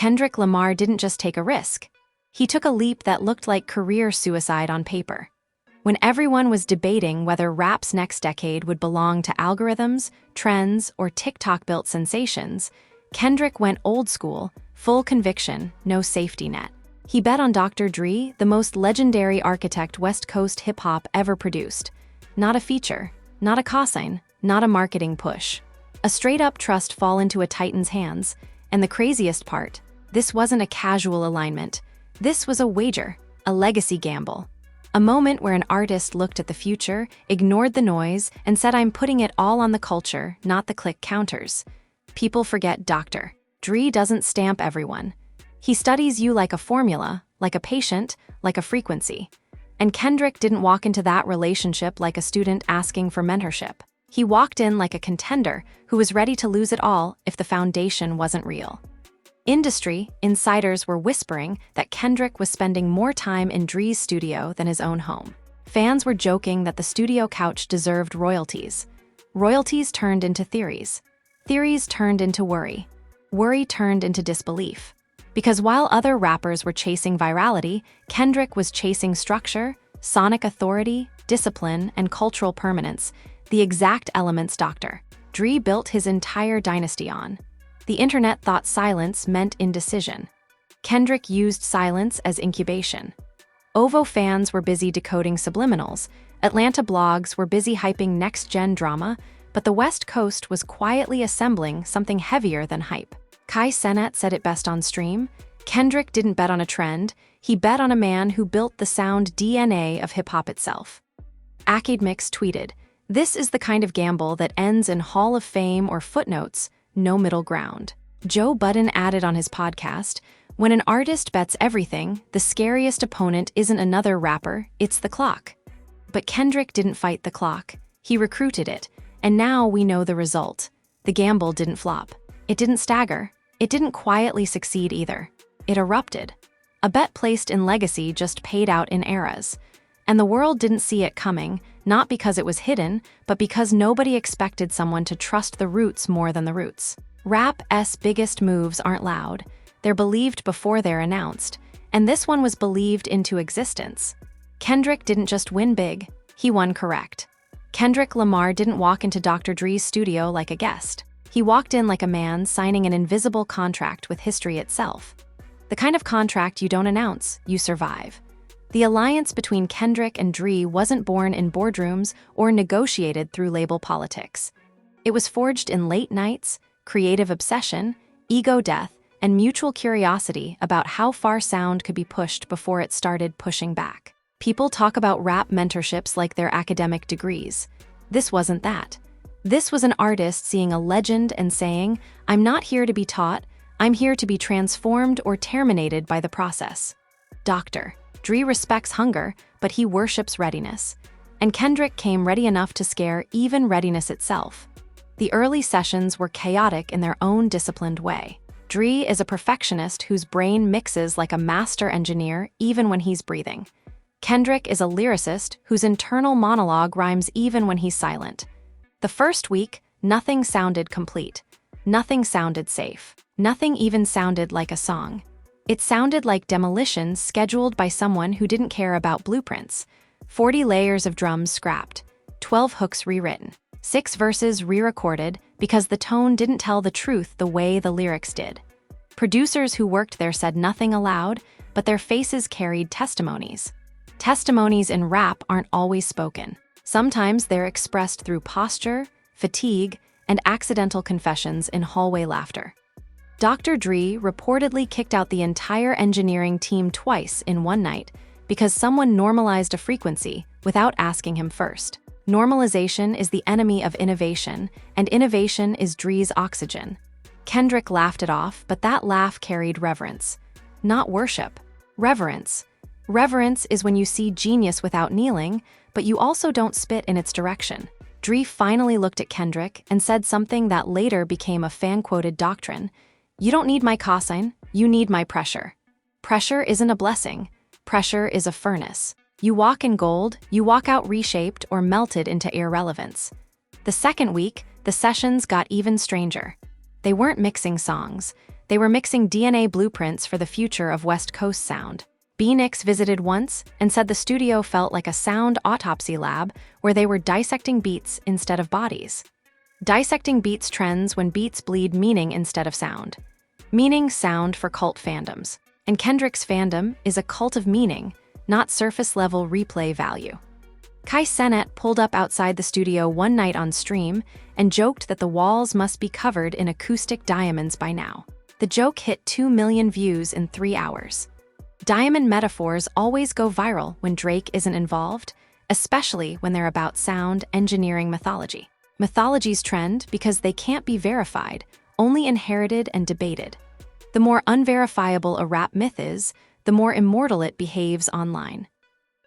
Kendrick Lamar didn't just take a risk. He took a leap that looked like career suicide on paper. When everyone was debating whether rap's next decade would belong to algorithms, trends, or TikTok-built sensations, Kendrick went old school, full conviction, no safety net. He bet on Dr. Dre, the most legendary architect West Coast hip-hop ever produced. Not a feature, not a cosign, not a marketing push. A straight-up trust fall into a titan's hands, and the craziest part, this wasn't a casual alignment. This was a wager, a legacy gamble. A moment where an artist looked at the future, ignored the noise, and said, "I'm putting it all on the culture, not the click counters." People forget Dr. Dre doesn't stamp everyone. He studies you like a formula, like a patient, like a frequency. And Kendrick didn't walk into that relationship like a student asking for mentorship. He walked in like a contender who was ready to lose it all if the foundation wasn't real. Industry insiders were whispering that Kendrick was spending more time in Dre's studio than his own home. Fans were joking that the studio couch deserved royalties. Royalties turned into theories. Theories turned into worry. Worry turned into disbelief. Because while other rappers were chasing virality, Kendrick was chasing structure, sonic authority, discipline, and cultural permanence, the exact elements Dr. Dre built his entire dynasty on. The internet thought silence meant indecision. Kendrick used silence as incubation. OVO fans were busy decoding subliminals, Atlanta blogs were busy hyping next-gen drama, but the West Coast was quietly assembling something heavier than hype. Kai Cenat said it best on stream, Kendrick didn't bet on a trend, he bet on a man who built the sound DNA of hip-hop itself. Academix tweeted, "This is the kind of gamble that ends in Hall of Fame or footnotes, no middle ground." Joe Budden added on his podcast, "When an artist bets everything, the scariest opponent isn't another rapper, it's the clock." But Kendrick didn't fight the clock. He recruited it, and now we know the result. The gamble didn't flop. It didn't stagger. It didn't quietly succeed either. It erupted. A bet placed in legacy just paid out in eras. And the world didn't see it coming, not because it was hidden, but because nobody expected someone to trust the roots more than the roots. Rap's biggest moves aren't loud. They're believed before they're announced. And this one was believed into existence. Kendrick didn't just win big, he won correct. Kendrick Lamar didn't walk into Dr. Dre's studio like a guest. He walked in like a man signing an invisible contract with history itself. The kind of contract you don't announce, you survive. The alliance between Kendrick and Dre wasn't born in boardrooms or negotiated through label politics. It was forged in late nights, creative obsession, ego death, and mutual curiosity about how far sound could be pushed before it started pushing back. People talk about rap mentorships like they're academic degrees. This wasn't that. This was an artist seeing a legend and saying, "I'm not here to be taught, I'm here to be transformed or terminated by the process." Dr. Dre respects hunger, but he worships readiness. And Kendrick came ready enough to scare even readiness itself. The early sessions were chaotic in their own disciplined way. Dre is a perfectionist whose brain mixes like a master engineer even when he's breathing. Kendrick is a lyricist whose internal monologue rhymes even when he's silent. The first week, nothing sounded complete. Nothing sounded safe. Nothing even sounded like a song. It sounded like demolition scheduled by someone who didn't care about blueprints. 40 layers of drums scrapped, 12 hooks rewritten, 6 verses re-recorded because the tone didn't tell the truth the way the lyrics did. Producers who worked there said nothing aloud, but their faces carried testimonies. Testimonies in rap aren't always spoken. Sometimes they're expressed through posture, fatigue, and accidental confessions in hallway laughter. Dr. Dre reportedly kicked out the entire engineering team twice in one night because someone normalized a frequency without asking him first. Normalization is the enemy of innovation, and innovation is Dre's oxygen. Kendrick laughed it off, but that laugh carried reverence. Not worship. Reverence. Reverence is when you see genius without kneeling, but you also don't spit in its direction. Dre finally looked at Kendrick and said something that later became a fan-quoted doctrine. "You don't need my cosign, you need my pressure." Pressure isn't a blessing. Pressure is a furnace. You walk in gold, you walk out reshaped or melted into irrelevance. The second week, the sessions got even stranger. They weren't mixing songs. They were mixing DNA blueprints for the future of West Coast sound. B-Nix visited once and said the studio felt like a sound autopsy lab where they were dissecting beats instead of bodies. Dissecting beats trends when beats bleed meaning instead of sound. Meaning sound for cult fandoms. And Kendrick's fandom is a cult of meaning, not surface-level replay value. Kai Cenat pulled up outside the studio one night on stream and joked that the walls must be covered in acoustic diamonds by now. The joke hit 2 million views in 3 hours. Diamond metaphors always go viral when Drake isn't involved, especially when they're about sound engineering mythology. Mythologies trend because they can't be verified, only inherited and debated. The more unverifiable a rap myth is, the more immortal it behaves online.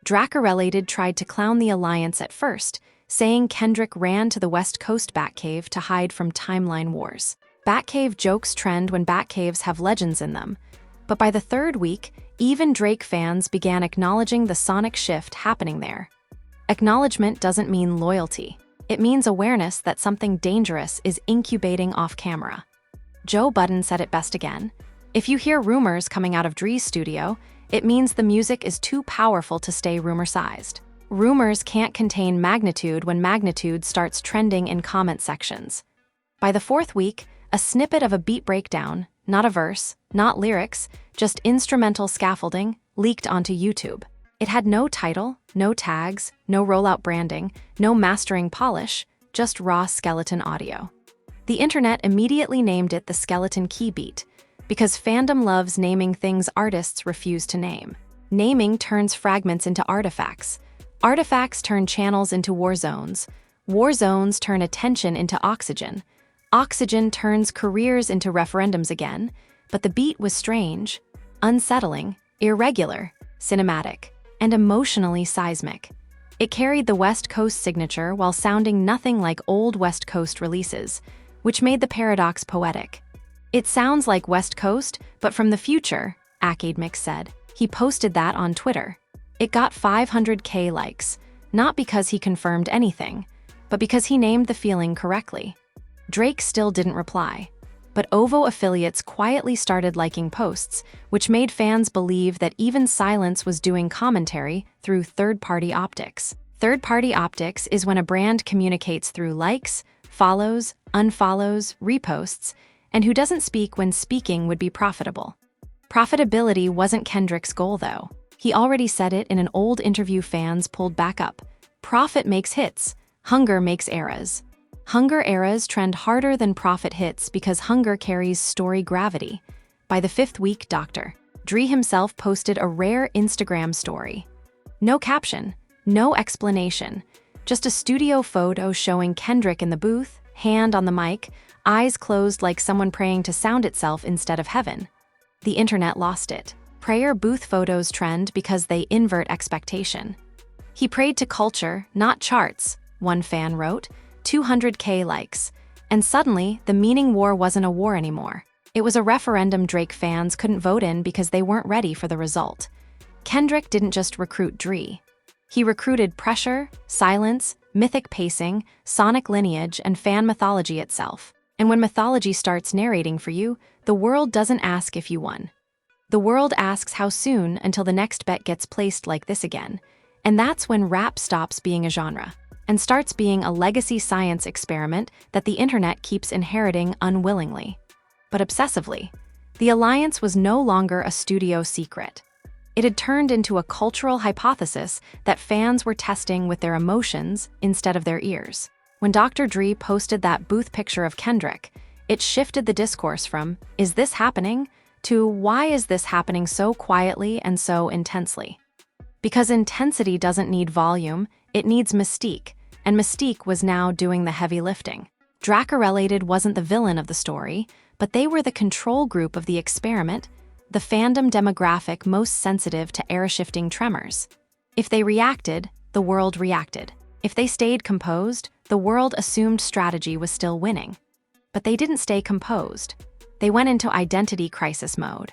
Dracarelated tried to clown the alliance at first, saying Kendrick ran to the West Coast Batcave to hide from timeline wars. Batcave jokes trend when Batcaves have legends in them, but by the third week, even Drake fans began acknowledging the sonic shift happening there. Acknowledgement doesn't mean loyalty. It means awareness that something dangerous is incubating off-camera. Joe Budden said it best again. If you hear rumors coming out of Dre's studio, it means the music is too powerful to stay rumor-sized. Rumors can't contain magnitude when magnitude starts trending in comment sections. By the fourth week, a snippet of a beat breakdown, not a verse, not lyrics, just instrumental scaffolding, leaked onto YouTube. It had no title, no tags, no rollout branding, no mastering polish, just raw skeleton audio. The internet immediately named it the Skeleton Key Beat, because fandom loves naming things artists refuse to name. Naming turns fragments into artifacts. Artifacts turn channels into war zones. War zones turn attention into oxygen. Oxygen turns careers into referendums again, but the beat was strange, unsettling, irregular, cinematic, and emotionally seismic. It carried the West Coast signature while sounding nothing like old West Coast releases, which made the paradox poetic. It sounds like West Coast, but from the future, Academix said. He posted that on Twitter. It got 500K likes, not because he confirmed anything, but because he named the feeling correctly. Drake still didn't reply, but OVO affiliates quietly started liking posts, which made fans believe that even silence was doing commentary through third-party optics. Third-party optics is when a brand communicates through likes, follows, unfollows, reposts, and who doesn't speak when speaking would be profitable. Profitability wasn't Kendrick's goal, though. He already said it in an old interview fans pulled back up. Profit makes hits, hunger makes eras. Hunger eras trend harder than profit hits because hunger carries story gravity. By the fifth week, Dr. Dre himself posted a rare Instagram story. No caption, no explanation, just a studio photo showing Kendrick in the booth, hand on the mic, eyes closed like someone praying to sound itself instead of heaven. The internet lost it. Prayer booth photos trend because they invert expectation. He prayed to culture, not charts, one fan wrote. 200K likes. And suddenly, the meaning war wasn't a war anymore. It was a referendum Drake fans couldn't vote in because they weren't ready for the result. Kendrick didn't just recruit Dre. He recruited pressure, silence, mythic pacing, sonic lineage, and fan mythology itself. And when mythology starts narrating for you, the world doesn't ask if you won. The world asks how soon until the next bet gets placed like this again. And that's when rap stops being a genre and starts being a legacy science experiment that the internet keeps inheriting unwillingly, but obsessively. The alliance was no longer a studio secret. It had turned into a cultural hypothesis that fans were testing with their emotions instead of their ears. When Dr. Dre posted that booth picture of Kendrick, it shifted the discourse from, "Is this happening?" to "Why is this happening so quietly and so intensely?" Because intensity doesn't need volume, it needs mystique, and mystique was now doing the heavy lifting. Dracarelated wasn't the villain of the story, but they were the control group of the experiment, the fandom demographic most sensitive to era-shifting tremors. If they reacted, the world reacted. If they stayed composed, the world assumed strategy was still winning. But they didn't stay composed. They went into identity crisis mode.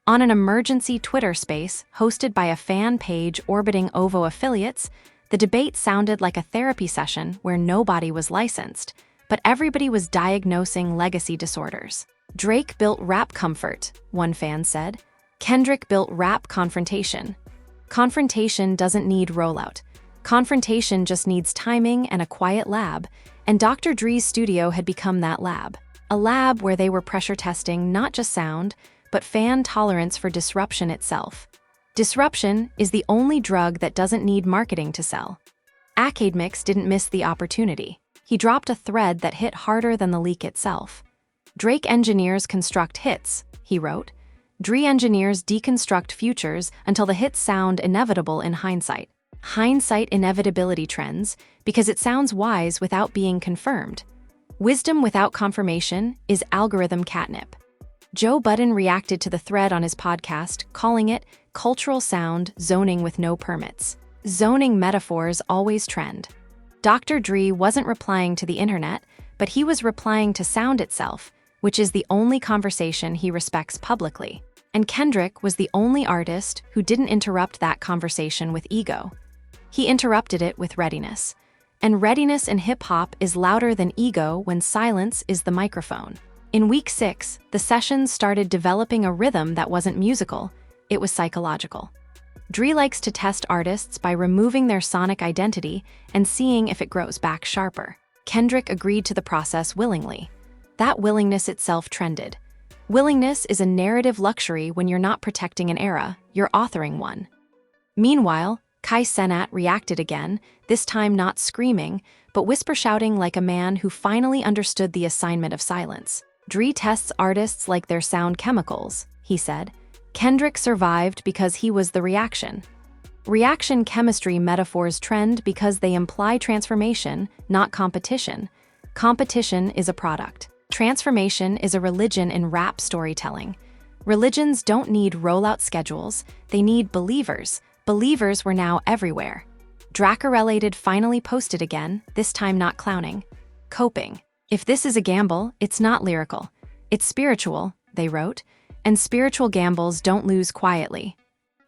On an emergency Twitter space hosted by a fan page orbiting OVO affiliates, the debate sounded like a therapy session where nobody was licensed, but everybody was diagnosing legacy disorders. Drake built rap comfort, one fan said. Kendrick built rap confrontation. Confrontation doesn't need rollout. Confrontation just needs timing and a quiet lab, and Dr. Dre's studio had become that lab. A lab where they were pressure testing not just sound, but fan tolerance for disruption itself. Disruption is the only drug that doesn't need marketing to sell. Academix didn't miss the opportunity. He dropped a thread that hit harder than the leak itself. Drake engineers construct hits, he wrote. Dre engineers deconstruct futures until the hits sound inevitable in hindsight. Hindsight inevitability trends because it sounds wise without being confirmed. Wisdom without confirmation is algorithm catnip. Joe Budden reacted to the thread on his podcast, calling it cultural sound zoning with no permits. Zoning metaphors always trend. Dr. Dre wasn't replying to the internet, but he was replying to sound itself, which is the only conversation he respects publicly. And Kendrick was the only artist who didn't interrupt that conversation with ego. He interrupted it with readiness. And readiness in hip-hop is louder than ego when silence is the microphone. In week 6, the sessions started developing a rhythm that wasn't musical, it was psychological. Dre likes to test artists by removing their sonic identity and seeing if it grows back sharper. Kendrick agreed to the process willingly. That willingness itself trended. Willingness is a narrative luxury when you're not protecting an era, you're authoring one. Meanwhile, Kai Cenat reacted again, this time not screaming, but whisper-shouting like a man who finally understood the assignment of silence. Dre tests artists like their sound chemicals, he said. Kendrick survived because he was the reaction. Reaction chemistry metaphors trend because they imply transformation, not competition. Competition is a product. Transformation is a religion in rap storytelling. Religions don't need rollout schedules, they need believers. Believers were now everywhere. Dracarelated finally posted again, this time not clowning. Coping. If this is a gamble, it's not lyrical. It's spiritual, they wrote, and spiritual gambles don't lose quietly.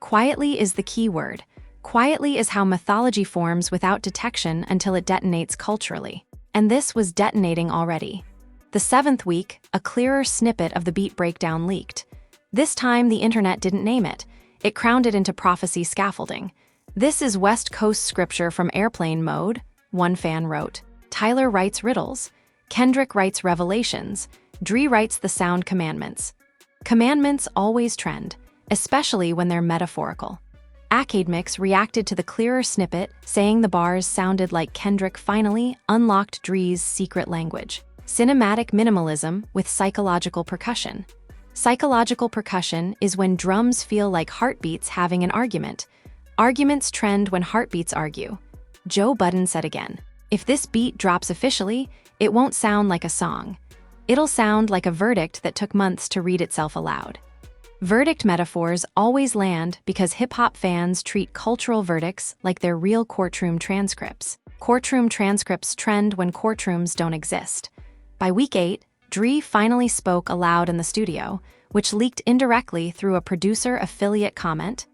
Quietly is the key word. Quietly is how mythology forms without detection until it detonates culturally. And this was detonating already. The 7th week, a clearer snippet of the beat breakdown leaked. This time, the internet didn't name it. It crowned it into prophecy scaffolding. This is West Coast scripture from airplane mode, one fan wrote. Tyler writes riddles. Kendrick writes revelations. Dre writes the sound commandments. Commandments always trend, especially when they're metaphorical. Academix reacted to the clearer snippet, saying the bars sounded like Kendrick finally unlocked Dre's secret language. Cinematic minimalism with psychological percussion. Psychological percussion is when drums feel like heartbeats having an argument. Arguments trend when heartbeats argue. Joe Budden said again, if this beat drops officially, it won't sound like a song. It'll sound like a verdict that took months to read itself aloud. Verdict metaphors always land because hip-hop fans treat cultural verdicts like they're real courtroom transcripts. Courtroom transcripts trend when courtrooms don't exist. By week 8, Dre finally spoke aloud in the studio, which leaked indirectly through a producer affiliate comment.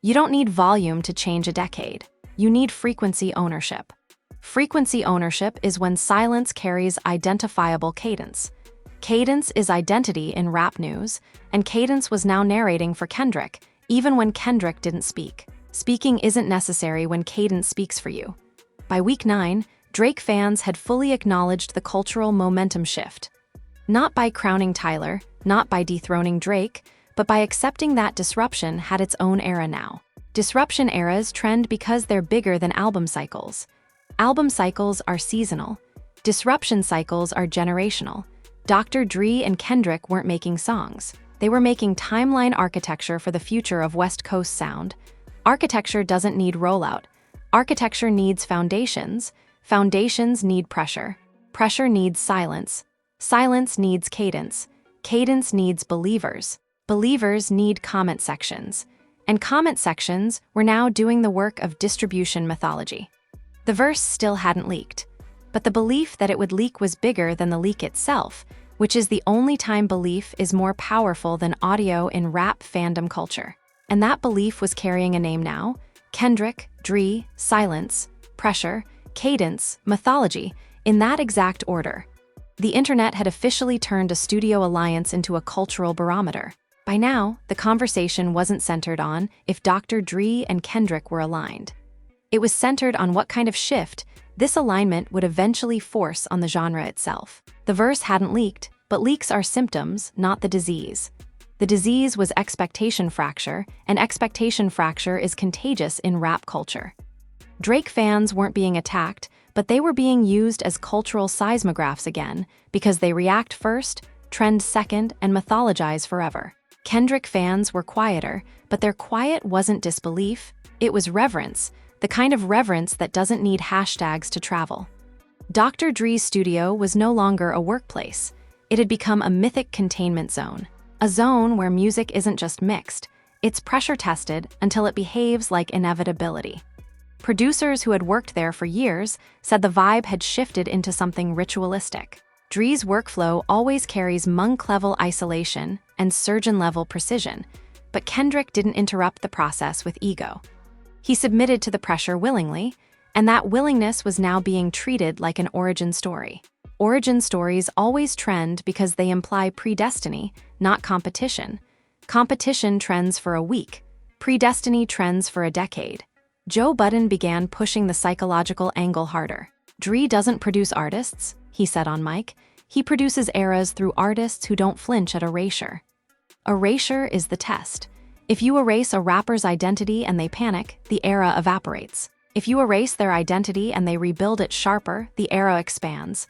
You don't need volume to change a decade. You need frequency ownership. Frequency ownership is when silence carries identifiable cadence. Cadence is identity in rap news, and Cadence was now narrating for Kendrick, even when Kendrick didn't speak. Speaking isn't necessary when Cadence speaks for you. By week 9, Drake fans had fully acknowledged the cultural momentum shift. Not by crowning Tyler, not by dethroning Drake, but by accepting that disruption had its own era now. Disruption eras trend because they're bigger than album cycles. Album cycles are seasonal. Disruption cycles are generational. Dr. Dre and Kendrick weren't making songs. They were making timeline architecture for the future of West Coast sound. Architecture doesn't need rollout. Architecture needs foundations. Foundations need pressure. Pressure needs silence. Silence needs cadence. Cadence needs believers. Believers need comment sections. And comment sections were now doing the work of distribution mythology. The verse still hadn't leaked, but the belief that it would leak was bigger than the leak itself, which is the only time belief is more powerful than audio in rap fandom culture. And that belief was carrying a name now: Kendrick, Dre, silence, pressure, cadence, mythology, in that exact order. The internet had officially turned a studio alliance into a cultural barometer. By now, the conversation wasn't centered on if Dr. Dre and Kendrick were aligned. It was centered on what kind of shift this alignment would eventually force on the genre itself. The verse hadn't leaked, but leaks are symptoms, not the disease. The disease was expectation fracture, and expectation fracture is contagious in rap culture. Drake fans weren't being attacked, but they were being used as cultural seismographs again because they react first, trend second, and mythologize forever. Kendrick fans were quieter, but their quiet wasn't disbelief, it was reverence, the kind of reverence that doesn't need hashtags to travel. Dr. Dre's studio was no longer a workplace. It had become a mythic containment zone, a zone where music isn't just mixed, it's pressure-tested until it behaves like inevitability. Producers who had worked there for years said the vibe had shifted into something ritualistic. Dre's workflow always carries monk-level isolation and surgeon-level precision, but Kendrick didn't interrupt the process with ego. He submitted to the pressure willingly, and that willingness was now being treated like an origin story. Origin stories always trend because they imply predestiny, not competition. Competition trends for a week, predestiny trends for a decade. Joe Budden began pushing the psychological angle harder. Dre doesn't produce artists, he said on mic. He produces eras through artists who don't flinch at erasure. Erasure is the test. If you erase a rapper's identity and they panic, the era evaporates. If you erase their identity and they rebuild it sharper, the era expands.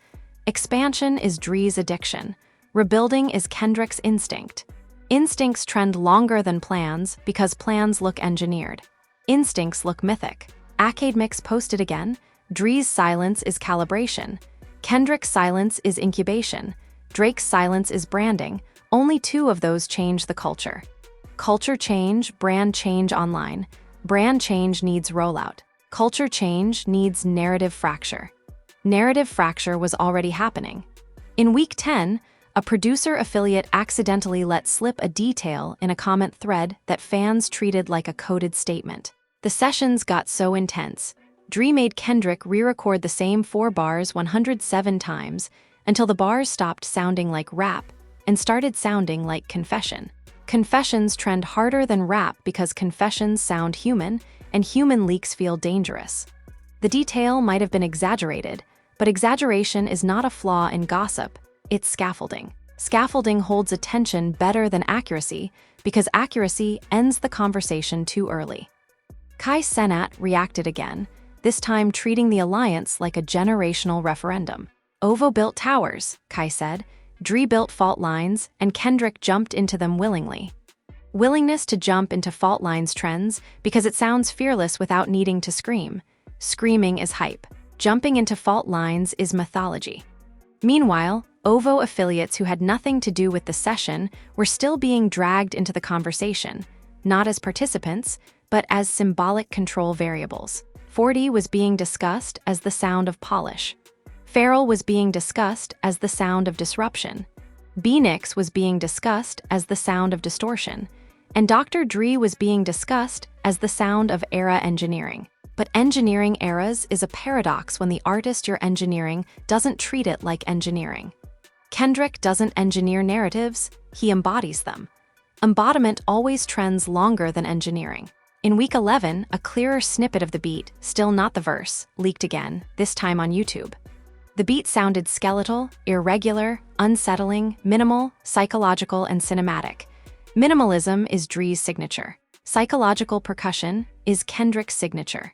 Expansion is Dre's addiction. Rebuilding is Kendrick's instinct. Instincts trend longer than plans because plans look engineered. Instincts look mythic. Academix posted again, Dre's silence is calibration. Kendrick's silence is incubation. Drake's silence is branding. Only two of those change the culture. Culture change, brand change online. Brand change needs rollout. Culture change needs narrative fracture. Narrative fracture was already happening. In week 10, a producer affiliate accidentally let slip a detail in a comment thread that fans treated like a coded statement. The sessions got so intense, Dre made Kendrick re-record the same 4 bars 107 times until the bars stopped sounding like rap and started sounding like confession. Confessions trend harder than rap because confessions sound human, and human leaks feel dangerous. The detail might have been exaggerated, but exaggeration is not a flaw in gossip, it's scaffolding. Scaffolding holds attention better than accuracy because accuracy ends the conversation too early. Kai Cenat reacted again, this time treating the alliance like a generational referendum. Ovo built towers, Kai said. Dre built fault lines, and Kendrick jumped into them willingly. Willingness to jump into fault lines trends because it sounds fearless without needing to scream. Screaming is hype. Jumping into fault lines is mythology. Meanwhile, Ovo affiliates who had nothing to do with the session were still being dragged into the conversation, not as participants, but as symbolic control variables. 40 was being discussed as the sound of polish. Pharrell was being discussed as the sound of disruption. B-Nix was being discussed as the sound of distortion. And Dr. Dre was being discussed as the sound of era engineering. But engineering eras is a paradox when the artist you're engineering doesn't treat it like engineering. Kendrick doesn't engineer narratives, he embodies them. Embodiment always trends longer than engineering. In week 11, a clearer snippet of the beat, still not the verse, leaked again, this time on YouTube. The beat sounded skeletal, irregular, unsettling, minimal, psychological, and cinematic. Minimalism is Dre's signature. Psychological percussion is Kendrick's signature.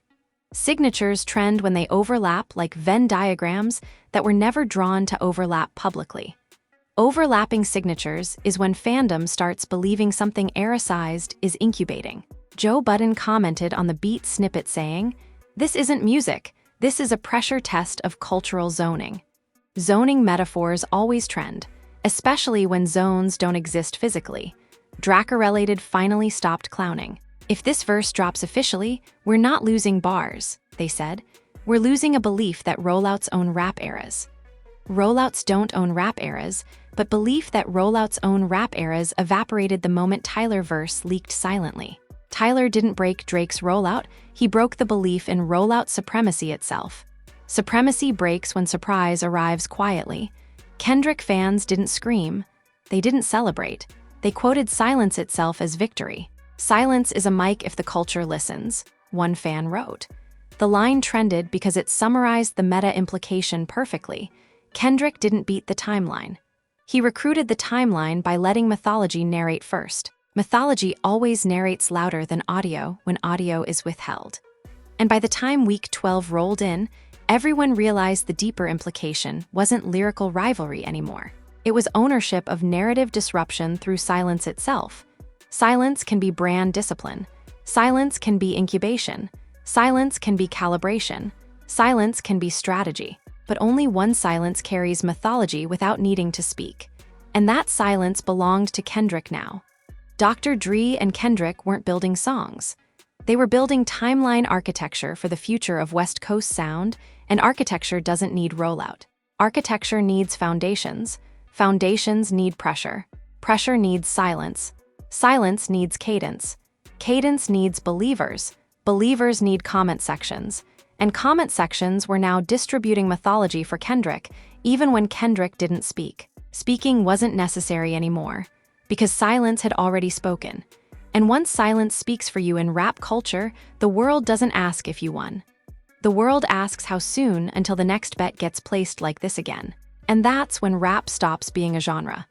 Signatures trend when they overlap like Venn diagrams that were never drawn to overlap publicly. Overlapping signatures is when fandom starts believing something era-sized is incubating. Joe Budden commented on the beat snippet saying, "This isn't music. This is a pressure test of cultural zoning." Zoning metaphors always trend, especially when zones don't exist physically. Dracarelated finally stopped clowning. "If this verse drops officially, we're not losing bars," they said. "We're losing a belief that rollouts own rap eras." Rollouts don't own rap eras, but belief that rollouts own rap eras evaporated the moment Tyler verse leaked silently. Tyler didn't break Drake's rollout, he broke the belief in rollout supremacy itself. Supremacy breaks when surprise arrives quietly. Kendrick fans didn't scream. They didn't celebrate. They quoted silence itself as victory. "Silence is a mic if the culture listens," one fan wrote. The line trended because it summarized the meta implication perfectly. Kendrick didn't beat the timeline. He recruited the timeline by letting mythology narrate first. Mythology always narrates louder than audio when audio is withheld. And by the time week 12 rolled in, everyone realized the deeper implication wasn't lyrical rivalry anymore. It was ownership of narrative disruption through silence itself. Silence can be brand discipline. Silence can be incubation. Silence can be calibration. Silence can be strategy. But only one silence carries mythology without needing to speak. And that silence belonged to Kendrick now. Dr. Dre and Kendrick weren't building songs. They were building timeline architecture for the future of West Coast sound, and architecture doesn't need rollout. Architecture needs foundations. Foundations need pressure. Pressure needs silence. Silence needs cadence. Cadence needs believers. Believers need comment sections. And comment sections were now distributing mythology for Kendrick, even when Kendrick didn't speak. Speaking wasn't necessary anymore, because silence had already spoken. And once silence speaks for you in rap culture, the world doesn't ask if you won. The world asks how soon until the next bet gets placed like this again. And that's when rap stops being a genre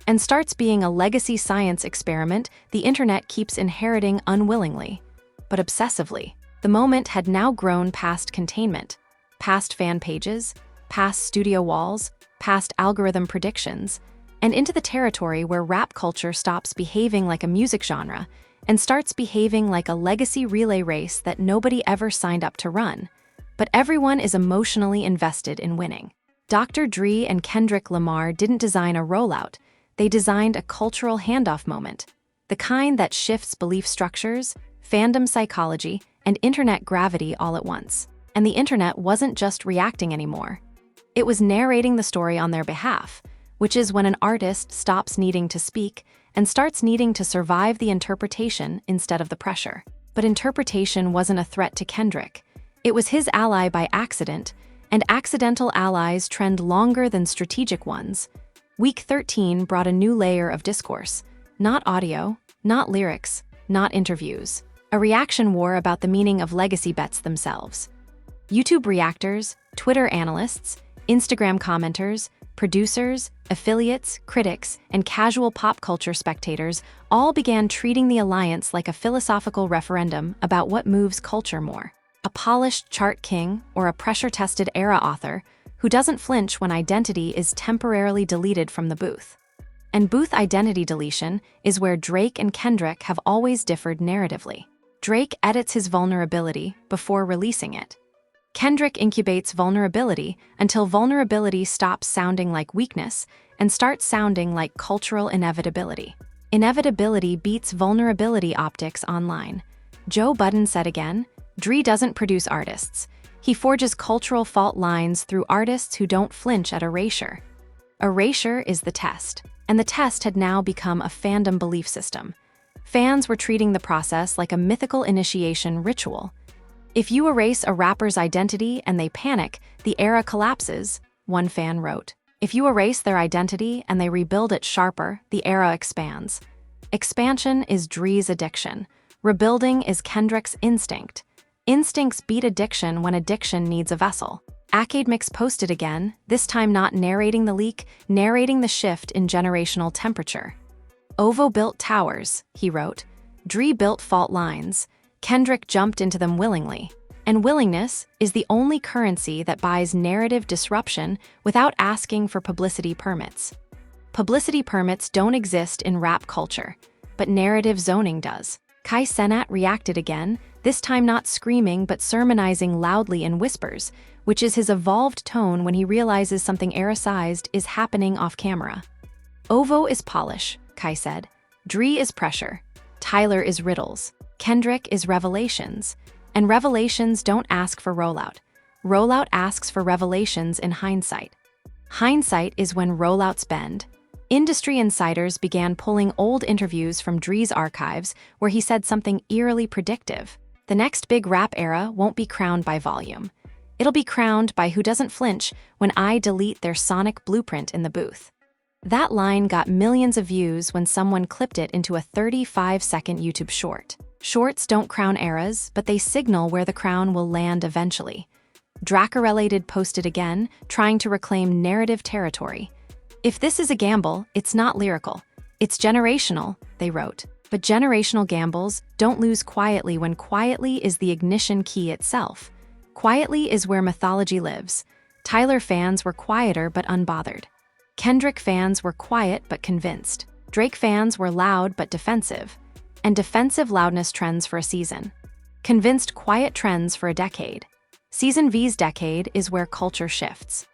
and starts being a legacy science experiment the internet keeps inheriting unwillingly, but obsessively. The moment had now grown past containment, past fan pages, past studio walls, past algorithm predictions, and into the territory where rap culture stops behaving like a music genre and starts behaving like a legacy relay race that nobody ever signed up to run, but everyone is emotionally invested in winning. Dr. Dre and Kendrick Lamar didn't design a rollout, they designed a cultural handoff moment, the kind that shifts belief structures, fandom psychology, and internet gravity all at once. And the internet wasn't just reacting anymore. It was narrating the story on their behalf, which is when an artist stops needing to speak and starts needing to survive the interpretation instead of the pressure. But interpretation wasn't a threat to Kendrick. It was his ally by accident, and accidental allies trend longer than strategic ones. Week 13 brought a new layer of discourse. Not audio, not lyrics, not interviews. A reaction war about the meaning of legacy bets themselves. YouTube reactors, Twitter analysts, Instagram commenters, producers, affiliates, critics, and casual pop culture spectators all began treating the alliance like a philosophical referendum about what moves culture more. A polished chart king or a pressure-tested era author who doesn't flinch when identity is temporarily deleted from the booth. And booth identity deletion is where Drake and Kendrick have always differed narratively. Drake edits his vulnerability before releasing it. Kendrick incubates vulnerability until vulnerability stops sounding like weakness and starts sounding like cultural inevitability. Inevitability beats vulnerability optics online. Joe Budden said again, Dre doesn't produce artists. He forges cultural fault lines through artists who don't flinch at erasure. Erasure is the test, and the test had now become a fandom belief system. Fans were treating the process like a mythical initiation ritual. If you erase a rapper's identity and they panic, the era collapses, one fan wrote. If you erase their identity and they rebuild it sharper, the era expands. Expansion is Dre's addiction. Rebuilding is Kendrick's instinct. Instincts beat addiction when addiction needs a vessel. Academix posted again, this time not narrating the leak, narrating the shift in generational temperature. Ovo built towers, he wrote. Dre built fault lines. Kendrick jumped into them willingly. And willingness is the only currency that buys narrative disruption without asking for publicity permits. Publicity permits don't exist in rap culture, but narrative zoning does. Kai Cenat reacted again, this time not screaming but sermonizing loudly in whispers, which is his evolved tone when he realizes something era-sized is happening off camera. Ovo is polish, Kai said. Dre is pressure. Tyler is riddles. Kendrick is revelations. And revelations don't ask for rollout. Rollout asks for revelations in hindsight. Hindsight is when rollouts bend. Industry insiders began pulling old interviews from Dre's archives where he said something eerily predictive. The next big rap era won't be crowned by volume. It'll be crowned by who doesn't flinch when I delete their sonic blueprint in the booth. That line got millions of views when someone clipped it into a 35-second YouTube short. Shorts don't crown eras, but they signal where the crown will land eventually. Dracarelated posted again, trying to reclaim narrative territory. If this is a gamble, it's not lyrical. It's generational, they wrote. But generational gambles don't lose quietly when quietly is the ignition key itself. Quietly is where mythology lives. Tyler fans were quieter but unbothered. Kendrick fans were quiet but convinced. Drake fans were loud but defensive. And defensive loudness trends for a season. Convinced quiet trends for a decade. Season V's decade is where culture shifts.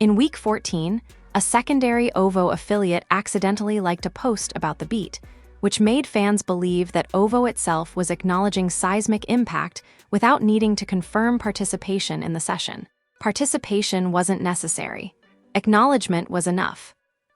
In week 14, a secondary OVO affiliate accidentally liked a post about the beat, which made fans believe that OVO itself was acknowledging seismic impact without needing to confirm participation in the session. Participation wasn't necessary. Acknowledgement was enough.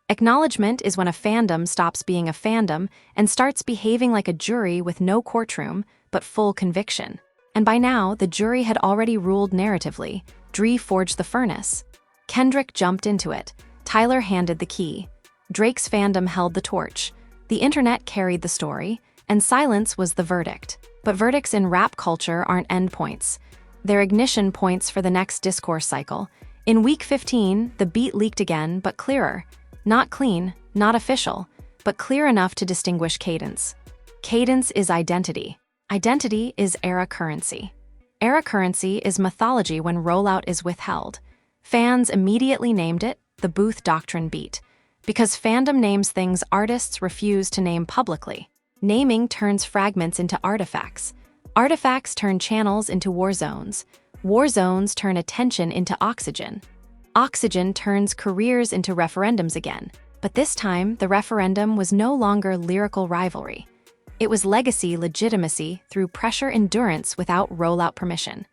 Acknowledgement is when a fandom stops being a fandom and starts behaving like a jury with no courtroom, but full conviction. And by now, the jury had already ruled narratively. Dre forged the furnace. Kendrick jumped into it. Tyler handed the key. Drake's fandom held the torch. The internet carried the story, and silence was the verdict. But verdicts in rap culture aren't endpoints. They're ignition points for the next discourse cycle. In week 15, the beat leaked again, but clearer. Not clean, not official, but clear enough to distinguish cadence. Cadence is identity. Identity is era currency. Era currency is mythology when rollout is withheld. Fans immediately named it the Booth Doctrine beat. Because fandom names things artists refuse to name publicly. Naming turns fragments into artifacts. Artifacts turn channels into war zones. War zones turn attention into oxygen. Oxygen turns careers into referendums again. But this time, the referendum was no longer lyrical rivalry. It was legacy legitimacy through pressure endurance without rollout permission.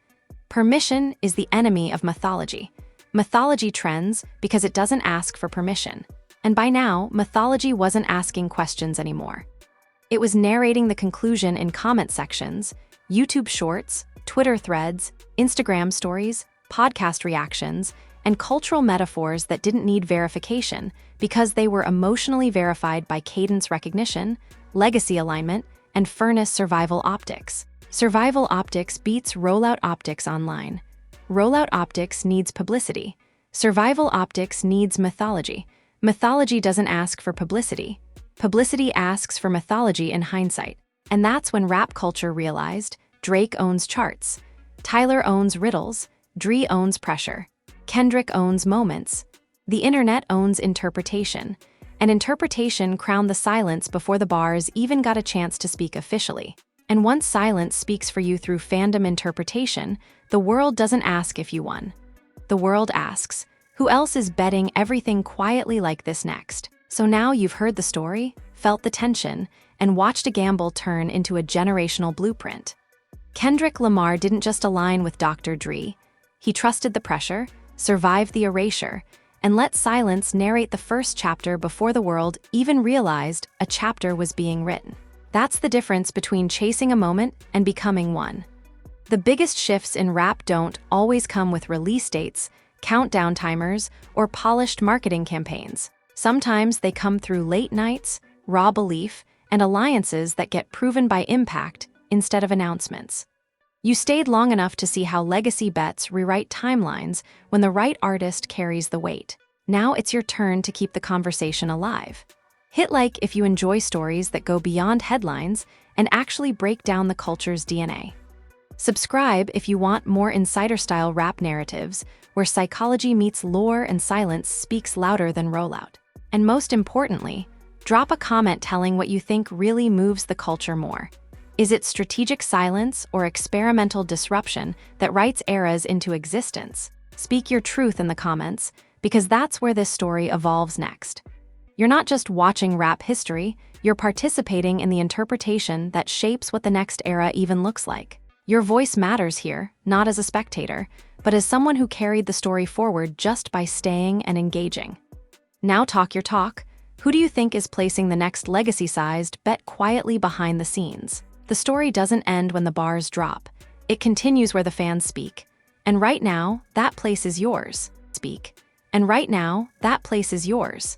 Permission is the enemy of mythology. Mythology trends because it doesn't ask for permission. And by now, mythology wasn't asking questions anymore. It was narrating the conclusion in comment sections, YouTube shorts, Twitter threads, Instagram stories, podcast reactions, and cultural metaphors that didn't need verification because they were emotionally verified by cadence recognition, legacy alignment, and furnace survival optics. Survival optics beats rollout optics online. Rollout optics needs publicity. Survival optics needs mythology. Mythology doesn't ask for publicity. Publicity asks for mythology in hindsight. And that's when rap culture realized Drake owns charts. Tyler owns riddles. Dre owns pressure. Kendrick owns moments. The internet owns interpretation. And interpretation crowned the silence before the bars even got a chance to speak officially. And once silence speaks for you through fandom interpretation, the world doesn't ask if you won. The world asks, who else is betting everything quietly like this next? So now you've heard the story, felt the tension, and watched a gamble turn into a generational blueprint. Kendrick Lamar didn't just align with Dr. Dre. He trusted the pressure, survived the erasure, and let silence narrate the first chapter before the world even realized a chapter was being written. That's the difference between chasing a moment and becoming one. The biggest shifts in rap don't always come with release dates, countdown timers, or polished marketing campaigns. Sometimes they come through late nights, raw belief, and alliances that get proven by impact instead of announcements. You stayed long enough to see how legacy bets rewrite timelines when the right artist carries the weight. Now it's your turn to keep the conversation alive. Hit like if you enjoy stories that go beyond headlines and actually break down the culture's DNA. Subscribe if you want more insider-style rap narratives where psychology meets lore and silence speaks louder than rollout. And most importantly, drop a comment telling what you think really moves the culture more. Is it strategic silence or experimental disruption that writes eras into existence? Speak your truth in the comments, because that's where this story evolves next. You're not just watching rap history, you're participating in the interpretation that shapes what the next era even looks like. Your voice matters here, not as a spectator, but as someone who carried the story forward just by staying and engaging. Now talk your talk. Who do you think is placing the next legacy-sized bet quietly behind the scenes? The story doesn't end when the bars drop. It continues where the fans speak. And right now, that place is yours. Speak. And right now, that place is yours.